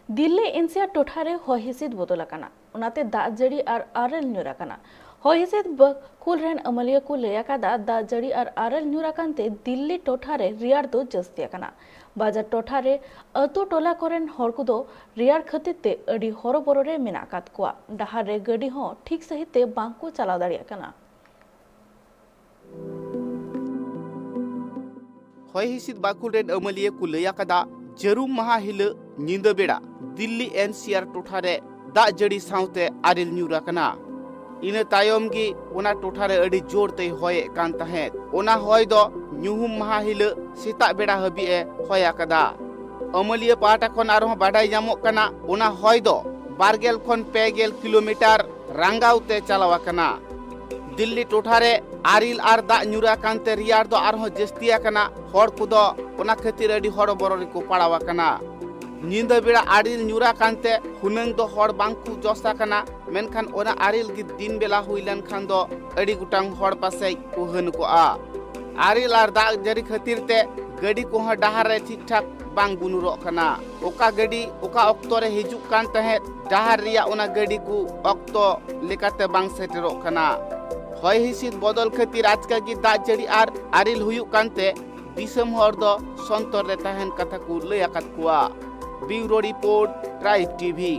Delhi NCR टोठारे हय हिसिद बदल आकाना ओनाते दाग जड़ी और आरेल ᱧᱩᱨ आकाना हय हिसिद कुल रेन अमलिया को लय आकादा दाग जड़ी और आरेल ᱧᱩᱨ आकानते दिल्ली टोठारे रियार दो जस्ती आकाना बाजार टोठारे अतु टोला कोरेन हर को दो रियार खतिते अडी हरबोरो रे मेना आकाद कोआ डाहार रे गडी हो ठीक सहित ते बांको चलाव दाड़ी आकाना हय हिसिद बाकुल रेन अमलिया को लय आकादा जरूम महा हिल ᱧᱤᱫᱟᱹ बेड़ा दिल्ली एनसीआर टोठारे दाग जड़ी साउते आरेल ᱧᱩᱨ आकाना इना तायम गी ओना टोठारे अडी जोर ते हय कान तहेत ओना हय दो ᱧᱩᱦᱩᱢ महा हिल सेता बेड़ा हबी ए हय आकादा अमलिया पाटा खन आरो बाडाय जामोक काना ओना हय दो 12 खन 50 किलोमीटर रांगाउते चलाव आकाना दिल्ली टोठारे आरिल आर दाग ᱧᱩᱨ आकानते रियार दो आरो जस्ती आकाना हर को दो ओना खातिर अडी हरबोरो रे पड़ाव आकाना ᱧᱤᱫᱟᱹ बेड़ा आरिल ᱧᱩᱨ आकानते हुनंग दो हर बांकु जसा काना मेनखान ओना आरिल गी दिन बेला हुइलन खान दो अडी गुटांग हर पासे को हन को आ आरिल आर दाग जरी खातिर ते गडी को ह डाहार रे ठीक ठाक बांग बुनुरो काना ओका गडी ओका ऑक्तो रे हिजुक कान तहे डाहार रिया ओना गडी को ऑक्तो लेकाते बांग सेटेरो काना हय हिसिद बदल खातिर आजका गी दाग जड़ी आर आरिल हुयुक कानते दिसम हर दो संतर रे तहन कथा को लय आकात कुआ ब्यूरो रिपोर्ट ट्राइब टीवी।